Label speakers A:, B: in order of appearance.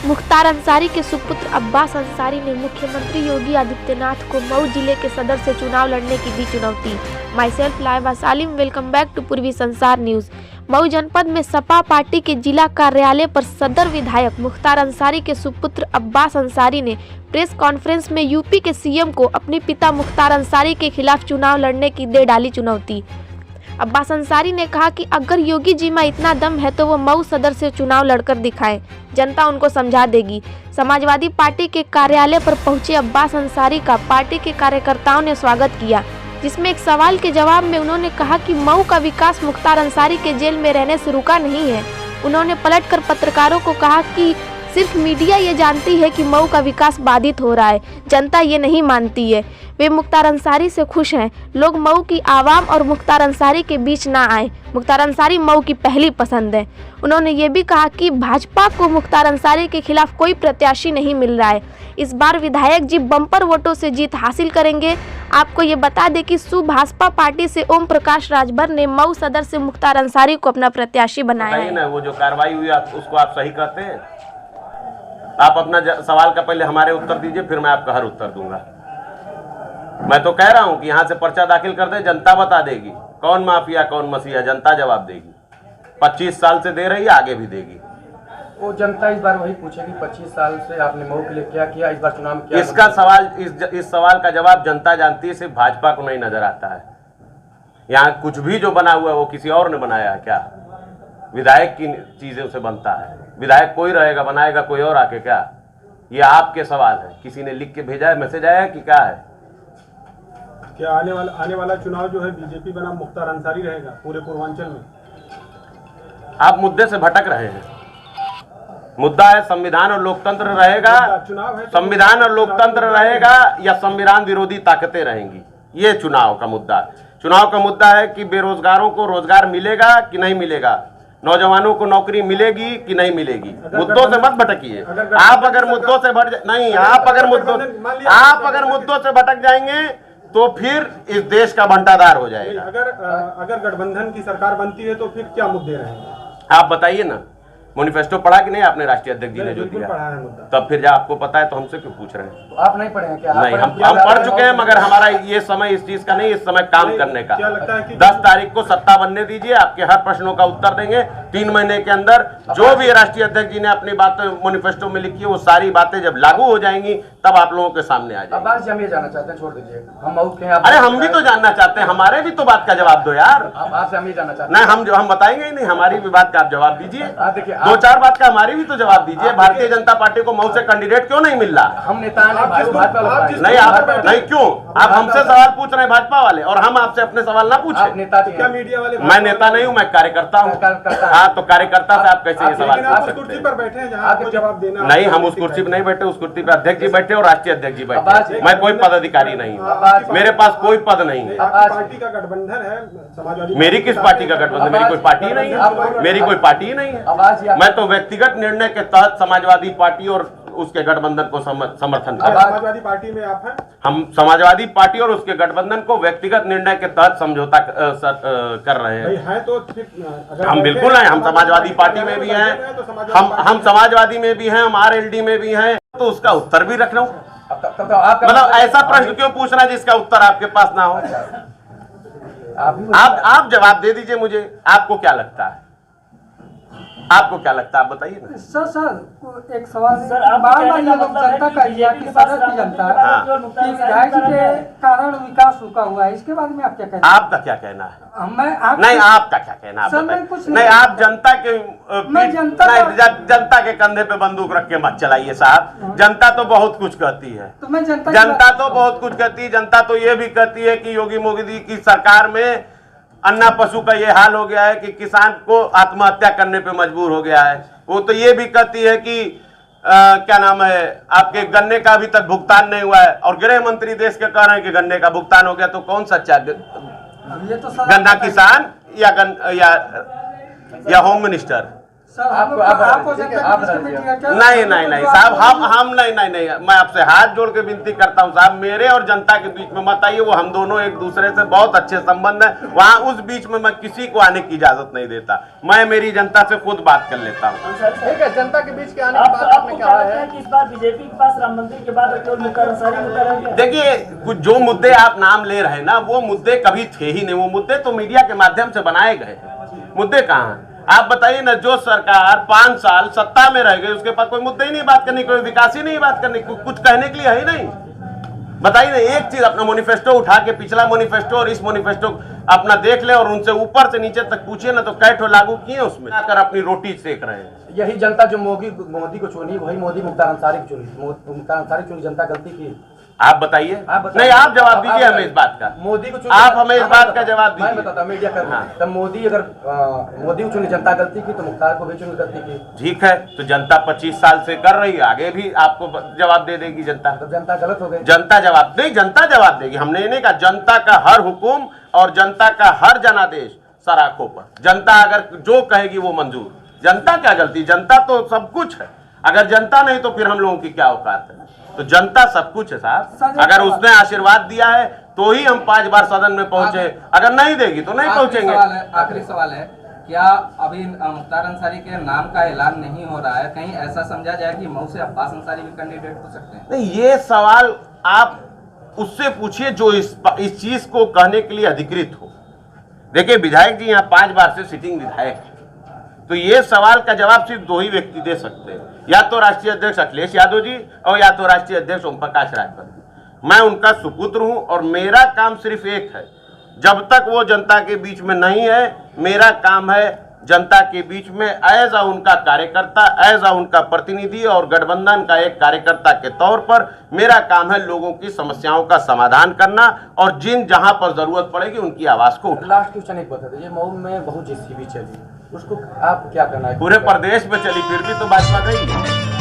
A: मुख्तार अंसारी के सुपुत्र अब्बास अंसारी ने मुख्यमंत्री योगी आदित्यनाथ को मऊ जिले के सदर से चुनाव लड़ने की दी चुनौती। Myself Laiba Salim, welcome back to Purvi Sansar news. Mau जनपद में सपा पार्टी के जिला कार्यालय पर सदर विधायक मुख्तार अंसारी के सुपुत्र अब्बास अंसारी ने प्रेस कॉन्फ्रेंस में यूपी के सीएम को अपने पिता मुख्तार अंसारी के खिलाफ चुनाव लड़ने की दे डाली चुनौती। अब्बास अंसारी ने कहा कि अगर योगी जी में इतना दम है तो वो मऊ सदर से चुनाव लड़कर दिखाएं, जनता उनको समझा देगी। समाजवादी पार्टी के कार्यालय पर पहुंचे अब्बास अंसारी का पार्टी के कार्यकर्ताओं ने स्वागत किया, जिसमें एक सवाल के जवाब में उन्होंने कहा कि मऊ का विकास मुख्तार अंसारी के जेल में रहने से रुका नहीं है। उन्होंने पलटकर पत्रकारों को कहा कि सिर्फ मीडिया ये जानती है कि मऊ का विकास बाधित हो रहा है, जनता ये नहीं मानती है। वे मुख्तार अंसारी से खुश हैं। लोग मऊ की आवाम और मुख्तार अंसारी के बीच ना आए। मुख्तार अंसारी मऊ की पहली पसंद है। उन्होंने ये भी कहा कि भाजपा को मुख्तार अंसारी के खिलाफ कोई प्रत्याशी नहीं मिल रहा है। इस बार विधायक जी बम्पर वोटों से जीत हासिल करेंगे। आपको ये बता दें कि भाजपा पार्टी से ओम प्रकाश राजभर ने मऊ सदर से मुख्तार अंसारी को अपना प्रत्याशी बनाया है।
B: वो जो कार्रवाई हुई उसको आप सही कहते हैं? आप अपना सवाल का पहले हमारे उत्तर दीजिए, फिर मैं आपका हर उत्तर दूंगा। मैं तो कह रहा हूं कि यहां से पर्चा दाखिल कर दे, जनता बता देगी कौन माफिया कौन मसीहा, जनता जवाब देगी। 25 साल से दे रही है, आगे भी देगी।
C: वो जनता इस बार वही पूछेगी 25 साल से आपने मऊ के लिए क्या किया, इस बार चुनाव में क्या?
B: इसका सवाल इस सवाल का जवाब जनता जानती है, सिर्फ भाजपा को नहीं नजर आता है। यहाँ कुछ भी जो बना हुआ है वो किसी और ने बनाया है क्या? विधायक की चीजें से बनता है। विधायक कोई रहेगा, बनाएगा कोई और आके क्या? ये आपके सवाल है, किसी ने लिख के भेजा है, मैसेज आया कि क्या है?
D: क्या आने वाला चुनाव जो है बीजेपी बनाम मुख्तार अंसारी रहेगा पूरे पूर्वांचल में?
B: आप मुद्दे से भटक रहे हैं। मुद्दा है संविधान और लोकतंत्र रहेगा,
D: चुनाव है,
B: संविधान और लोकतंत्र रहेगा या संविधान विरोधी ताकतें रहेंगी, ये चुनाव का मुद्दा है। चुनाव का मुद्दा है कि बेरोजगारों को रोजगार मिलेगा कि नहीं मिलेगा, नौजवानों को नौकरी मिलेगी कि नहीं मिलेगी। मुद्दों से मत भटकिए। आप अगर मुद्दों से आप अगर मुद्दों से भटक जाएंगे तो फिर इस देश का भंटाधार हो जाएगा।
D: अगर गठबंधन की सरकार बनती है तो फिर क्या मुद्दे रहेंगे?
B: आप बताइए ना। मैनिफेस्टो पढ़ा कि नहीं आपने? राष्ट्रीय अध्यक्ष जी ने जो दिया, तब फिर जब आपको पता है तो हमसे क्यों पूछ रहे हैं?
C: तो आप नहीं पढ़े हैं क्या?
B: नहीं, हम पढ़ चुके हैं, मगर हमारा ये समय इस चीज का नहीं, इस समय काम करने का। 10 तारीख को सत्ता बनने दीजिए, आपके हर प्रश्नों का उत्तर देंगे। 3 महीने के अंदर जो भी राष्ट्रीय अध्यक्ष जी ने अपनी बात मैनिफेस्टो में लिखी है वो सारी बातें जब लागू हो जाएंगी तब आप लोगों के सामने आ जाएंगी।
C: हम ये जानना चाहते हैं, छोड़ दीजिए, हम
B: अरे हम भी तो जानना चाहते हैं, हमारे भी तो बात का जवाब दो यार।
C: आपसे हम ये जानना चाहते
B: हैं। नहीं, हम बताएंगे ही नहीं, हमारी भी बात का आप जवाब दीजिए। 2-4 बात का हमारी भी तो जवाब दीजिए। भारतीय जनता पार्टी को मऊ से कैंडिडेट क्यों नहीं मिल रहा?
C: हम नेता नहीं,
B: नहीं आप नहीं, क्यों आप हमसे सवाल पूछ रहे हैं भाजपा वाले, और हम आपसे अपने सवाल ना पूछे?
C: क्या मीडिया वाले?
B: मैं नेता नहीं हूँ, मैं कार्यकर्ता हूँ। हाँ, तो कार्यकर्ता से आप कैसे ये सवाल पूछ सकते
D: पर बैठे हैं जहां आपको जवाब देना?
B: नहीं, हम उस कुर्सी पर नहीं बैठे, उस कुर्सी पर अध्यक्ष जी बैठे और राष्ट्रीय अध्यक्ष जी बैठे। मैं कोई पदाधिकारी नहीं हूँ, मेरे पास कोई पद नहीं है।
D: पार्टी का गठबंधन है समाजवादी।
B: मेरी किस पार्टी का गठबंधन? मेरी कोई पार्टी ही नहीं है, मेरी कोई पार्टी ही नहीं है। मैं तो व्यक्तिगत निर्णय के तहत समाजवादी पार्टी और उसके गठबंधन को समर्थन करते हैं।
D: समाजवादी पार्टी में आप हैं?
B: हम समाजवादी पार्टी और उसके गठबंधन को व्यक्तिगत निर्णय के तहत समझौता कर रहे हैं।
D: तो
B: हम बिल्कुल हैं, हम समाजवादी पार्टी में भी हैं, हम समाजवादी में भी हैं, हम RLD में भी हैं, तो उसका उत्तर भी रख रहा हूँ। मतलब ऐसा प्रश्न क्यों पूछना जिसका उत्तर आपके पास ना हो? आप जवाब दे दीजिए मुझे। आपको क्या लगता है? आपको क्या लगता है, आप बताइए ना।
E: सर एक सवाल सर, बार बार ये लोग जनता का कि सदर की जनता कि विधायक के कारण विकास रुका हुआ है, इसके बारे में आप क्या कहना है?
B: आपका क्या कहना है?
E: नहीं,
B: आपका क्या कहना है? नहीं, आप जनता के जनता के कंधे पे बंदूक रख के मत चलाइए साहब। जनता तो बहुत कुछ कहती है,
E: तो मैं
B: जनता तो बहुत कुछ कहती है। जनता तो ये भी कहती है कि योगी मोदी की सरकार में अन्ना पशु का ये हाल हो गया है कि किसान को आत्महत्या करने पे मजबूर हो गया है। वो तो ये भी कहती है कि क्या नाम है, आपके गन्ने का अभी तक भुगतान नहीं हुआ है, और गृह मंत्री देश के कह रहे हैं कि गन्ने का भुगतान हो गया। तो कौन सच्चा, गन्ना किसान या होम मिनिस्टर?
E: सर हम लोग आपको जनता की कमेटी का क्या
B: नहीं साहब, हम नहीं, मैं आपसे हाथ जोड़ के विनती करता हूं साहब, मेरे और जनता के बीच में मत आइए। वो हम दोनों एक दूसरे से बहुत अच्छे संबंध है, वहां उस बीच में मैं किसी को आने की इजाजत नहीं देता। मैं मेरी जनता से खुद बात कर लेता हूँ।
C: ठीक है, जनता के बीच के आने के बाद आपने क्या है
F: कि इस बार बीजेपी के पास राम मंदिर के बाद केवल मुख्तार अंसारी मुद्दा रह गया?
B: देखिए, कुछ जो मुद्दे आप नाम ले रहे हैं ना, वो मुद्दे कभी थे ही नहीं। वो मुद्दे तो मीडिया के माध्यम से बनाए गए हैं। मुद्दे कहाँ हैं? आप बताइए ना, जो सरकार 5 साल सत्ता में रह गई, उसके पास कोई मुद्दे ही नहीं बात करने, कोई विकास ही नहीं बात करने, कुछ कहने के लिए है ही नहीं। बताइए ना, एक चीज अपना मैनिफेस्टो उठा के, पिछला मैनिफेस्टो और इस मैनिफेस्टो अपना देख ले और उनसे ऊपर से नीचे तक पूछिए ना, तो कैठो लागू किए उसमें आकर अपनी रोटी सेक रहे हैं।
C: यही जनता जो मोदी को चुनी, वही मोदी मुख्तार अंसारी को चुनी। मुख्तार अंसारी चुनी, जनता गलती की।
B: आप बताइए। नहीं, आप जवाब दीजिए हमें इस बात का।
C: मोदी को
B: आप हमें इस बात का जवाब दीजिए।
C: मैं बताता मीडिया कर। हाँ। तब मोदी अगर मोदी को चुनी, जनता गलती की, तो मुख्तार को भी चुनी गलती की।
B: ठीक है, तो जनता 25 साल से कर रही है, आगे भी आपको जवाब दे देगी जनता।
C: तो जनता गलत हो गई।
B: जनता जवाब नहीं, जनता जवाब देगी। हमने ये नहीं कहा, जनता का हर हुकुम और जनता का हर जनादेश सराखों पर। जनता अगर जो कहेगी वो मंजूर। जनता क्या गलती? जनता तो सब कुछ है। अगर जनता नहीं तो फिर हम लोगों की क्या औकात है? तो जनता सब कुछ है साहब। अगर उसने आशीर्वाद दिया है तो ही हम 5 बार सदन में पहुंचे, अगर नहीं देगी तो नहीं पहुंचेंगे।
G: आखिरी सवाल है, क्या अभी मुख्तार अंसारी के नाम का ऐलान नहीं हो रहा है? कहीं ऐसा समझा जाए कि मऊ से अब्बास अंसारी भी कैंडिडेट हो सकते हैं?
B: नहीं, ये सवाल आप उससे पूछिए जो इस चीज को कहने के लिए अधिकृत हो। देखिए, विधायक जी यहाँ 5 बार से सिटिंग विधायक है, तो ये सवाल का जवाब सिर्फ 2 ही व्यक्ति दे सकते हैं, या तो राष्ट्रीय अध्यक्ष अखिलेश यादव जी और या तो राष्ट्रीय अध्यक्ष ओम प्रकाश राजभर। मैं उनका सुपुत्र हूं और मेरा काम सिर्फ एक है, जब तक वो जनता के बीच में नहीं है, मेरा काम है जनता के बीच में एज उनका कार्यकर्ता, एज उनका प्रतिनिधि और गठबंधन का एक कार्यकर्ता के तौर पर मेरा काम है लोगों की समस्याओं का समाधान करना और जहां पर जरूरत पड़ेगी उनकी आवाज को उठाना।
C: लास्ट क्वेश्चन एक बता दीजिए, मऊ में बहुत जेसीबी चली, उसको आप क्या करना है?
B: पूरे प्रदेश में चली, फिर भी तो भाजपा गई।